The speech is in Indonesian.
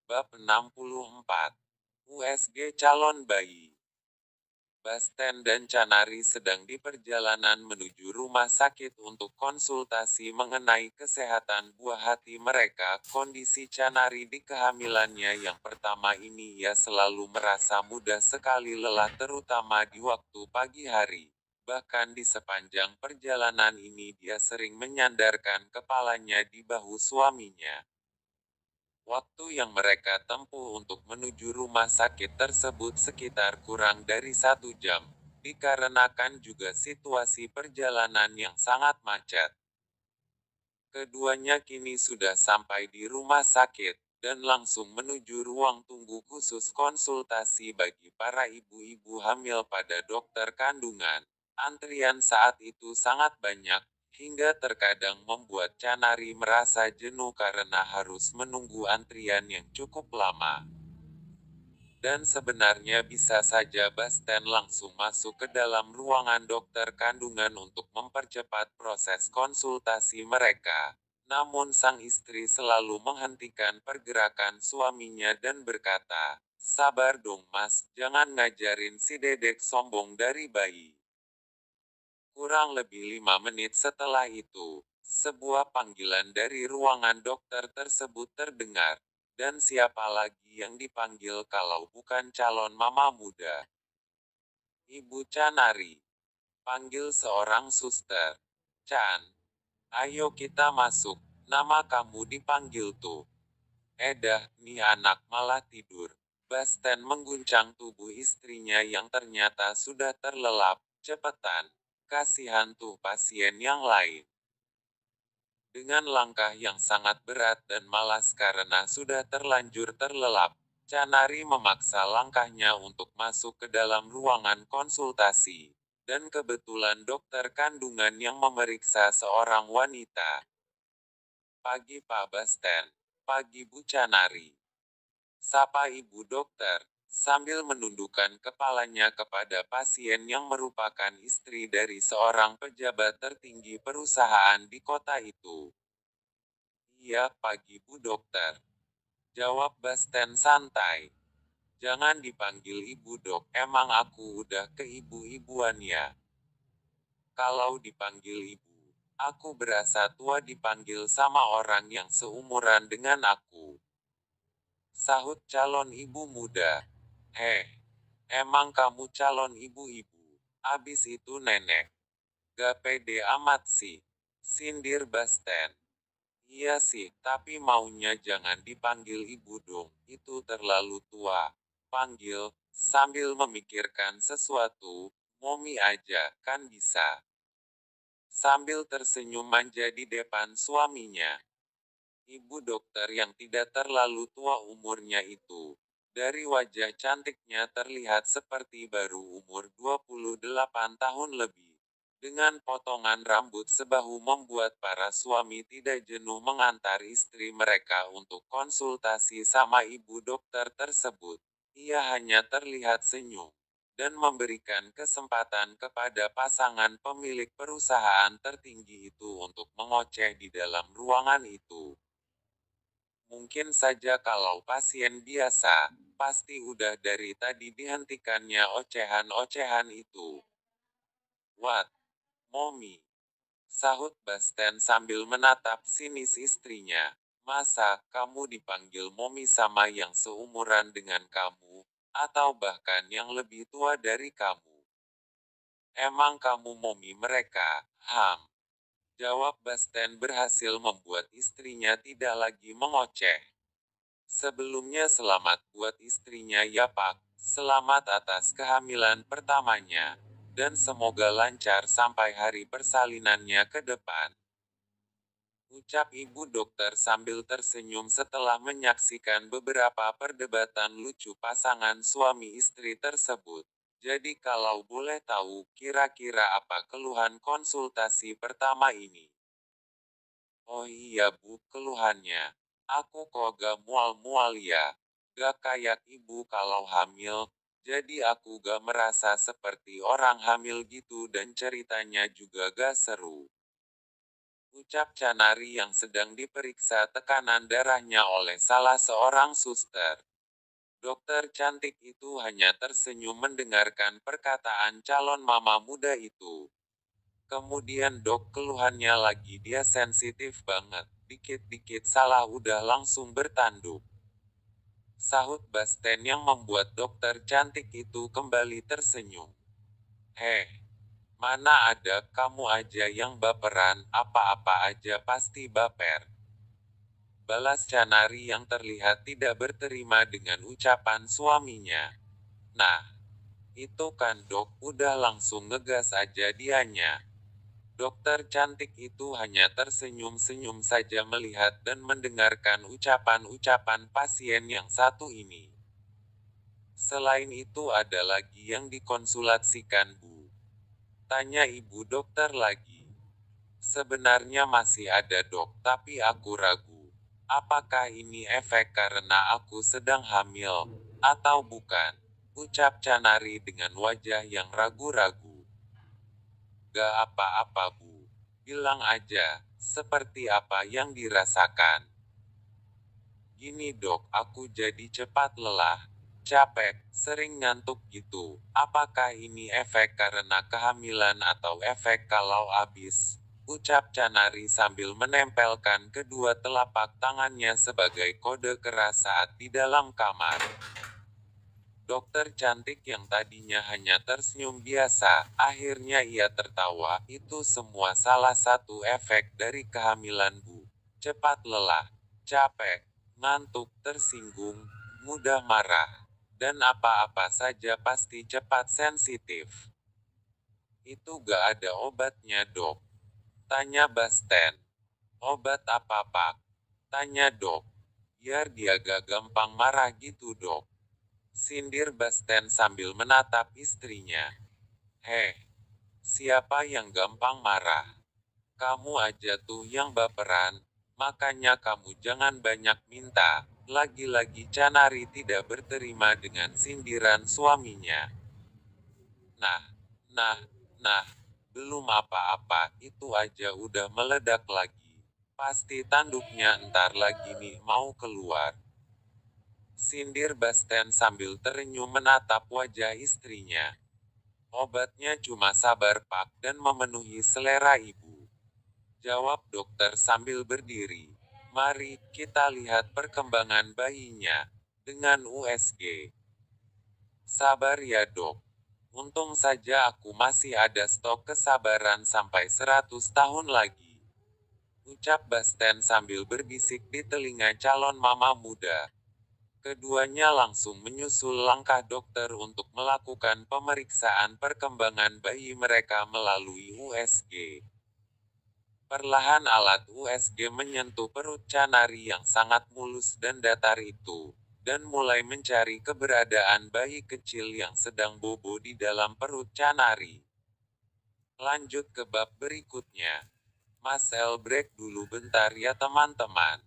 Bab 64. USG calon bayi. Basten dan Canari sedang di perjalanan menuju rumah sakit untuk konsultasi mengenai kesehatan buah hati mereka. Kondisi Canari di kehamilannya yang pertama ini, ia selalu merasa mudah sekali lelah, terutama di waktu pagi hari. Bahkan di sepanjang perjalanan ini dia sering menyandarkan kepalanya di bahu suaminya. Waktu yang mereka tempuh untuk menuju rumah sakit tersebut sekitar kurang dari 1 jam, dikarenakan juga situasi perjalanan yang sangat macet. Keduanya kini sudah sampai di rumah sakit, dan langsung menuju ruang tunggu khusus konsultasi bagi para ibu-ibu hamil pada dokter kandungan. Antrian saat itu sangat banyak, hingga terkadang membuat Canari merasa jenuh karena harus menunggu antrian yang cukup lama. Dan sebenarnya bisa saja Basten langsung masuk ke dalam ruangan dokter kandungan untuk mempercepat proses konsultasi mereka. Namun sang istri selalu menghentikan pergerakan suaminya dan berkata, "Sabar dong mas, jangan ngajarin si dedek sombong dari bayi." Kurang lebih 5 menit setelah itu, sebuah panggilan dari ruangan dokter tersebut terdengar. Dan siapa lagi yang dipanggil kalau bukan calon mama muda? Ibu Canari. Panggil seorang suster. Chan, ayo kita masuk. Nama kamu dipanggil tuh. Edah, nih anak malah tidur. Basten mengguncang tubuh istrinya yang ternyata sudah terlelap. Cepetan. Kasihan tuh pasien yang lain. Dengan langkah yang sangat berat dan malas karena sudah terlanjur terlelap, Canari memaksa langkahnya untuk masuk ke dalam ruangan konsultasi. Dan kebetulan dokter kandungan yang memeriksa seorang wanita. Pagi Pak Basten. Pagi Bu Canari. Sapa Ibu Dokter, sambil menundukkan kepalanya kepada pasien yang merupakan istri dari seorang pejabat tertinggi perusahaan di kota itu. Iya, pagi Bu Dokter. Jawab Basten santai. Jangan dipanggil Ibu Dok, emang aku udah keibu-ibuan ya. Kalau dipanggil Ibu, aku berasa tua dipanggil sama orang yang seumuran dengan aku. Sahut calon ibu muda. Emang kamu calon ibu-ibu? Abis itu nenek. Gak pede amat sih. Sindir Basten. Iya sih, tapi maunya jangan dipanggil ibu dong, itu terlalu tua. Panggil, sambil memikirkan sesuatu, Momi aja, kan bisa. Sambil tersenyum manja di depan suaminya. Ibu dokter yang tidak terlalu tua umurnya itu. Dari wajah cantiknya terlihat seperti baru umur 28 tahun lebih. Dengan potongan rambut sebahu membuat para suami tidak jenuh mengantar istri mereka untuk konsultasi sama ibu dokter tersebut. Ia hanya terlihat senyum dan memberikan kesempatan kepada pasangan pemilik perusahaan tertinggi itu untuk mengoceh di dalam ruangan itu. Mungkin saja kalau pasien biasa, pasti udah dari tadi dihentikannya ocehan-ocehan itu. What? Momi? Sahut Basten sambil menatap sinis istrinya. Masa kamu dipanggil Momi sama yang seumuran dengan kamu, atau bahkan yang lebih tua dari kamu? Emang kamu Momi mereka? Jawab Basten berhasil membuat istrinya tidak lagi mengoceh. Sebelumnya selamat buat istrinya ya Pak, selamat atas kehamilan pertamanya, dan semoga lancar sampai hari persalinannya ke depan. Ucap ibu dokter sambil tersenyum setelah menyaksikan beberapa perdebatan lucu pasangan suami istri tersebut. Jadi kalau boleh tahu, kira-kira apa keluhan konsultasi pertama ini? Oh iya Bu, keluhannya. Aku kok gak mual-mual ya. Gak kayak ibu kalau hamil. Jadi aku gak merasa seperti orang hamil gitu dan ceritanya juga gak seru. ucap Canari yang sedang diperiksa tekanan darahnya oleh salah seorang suster. Dokter cantik itu hanya tersenyum mendengarkan perkataan calon mama muda itu. Kemudian dok, keluhannya lagi, dia sensitif banget, dikit-dikit salah udah langsung bertanduk. Sahut Basten yang membuat dokter cantik itu kembali tersenyum. Heh, mana ada, kamu aja yang baperan, apa-apa aja pasti baper. Balas Canari yang terlihat tidak berterima dengan ucapan suaminya. Nah, itu kan dok, udah langsung ngegas aja dianya. Dokter cantik itu hanya tersenyum-senyum saja melihat dan mendengarkan ucapan-ucapan pasien yang satu ini. Selain itu ada lagi yang dikonsultasikan Bu? Tanya ibu dokter lagi. Sebenarnya masih ada dok, tapi aku ragu. Apakah ini efek karena aku sedang hamil, atau bukan? Ucap Canari dengan wajah yang ragu-ragu. Gak apa-apa Bu. Bilang aja, seperti apa yang dirasakan. Gini dok, aku jadi cepat lelah, capek, sering ngantuk gitu. Apakah ini efek karena kehamilan atau efek kalau abis? Ucap Canari sambil menempelkan kedua telapak tangannya sebagai kode keras saat di dalam kamar. Dokter cantik yang tadinya hanya tersenyum biasa, akhirnya ia tertawa. Itu semua salah satu efek dari kehamilan Bu. Cepat lelah, capek, ngantuk, tersinggung, mudah marah, dan apa-apa saja pasti cepat sensitif. Itu gak ada obatnya dok? Tanya Basten. Obat apa Pak? Tanya dok. Biar dia gak gampang marah gitu dok. Sindir Basten sambil menatap istrinya. Heh, siapa yang gampang marah? Kamu aja tuh yang baperan, makanya kamu jangan banyak minta. Lagi-lagi Canari tidak berterima dengan sindiran suaminya. Nah, belum apa-apa, itu aja udah meledak lagi. Pasti tanduknya ntar lagi nih mau keluar. Sindir Basten sambil terenyuh menatap wajah istrinya. Obatnya cuma sabar Pak dan memenuhi selera ibu. Jawab dokter sambil berdiri. Mari kita lihat perkembangan bayinya dengan USG. Sabar ya dok. Untung saja aku masih ada stok kesabaran sampai 100 tahun lagi. Ucap Basten sambil berbisik di telinga calon mama muda. Keduanya langsung menyusul langkah dokter untuk melakukan pemeriksaan perkembangan bayi mereka melalui USG. Perlahan alat USG menyentuh perut Canari yang sangat mulus dan datar itu, dan mulai mencari keberadaan bayi kecil yang sedang bobo di dalam perut Canari. Lanjut ke bab berikutnya. Mas El break dulu bentar ya teman-teman.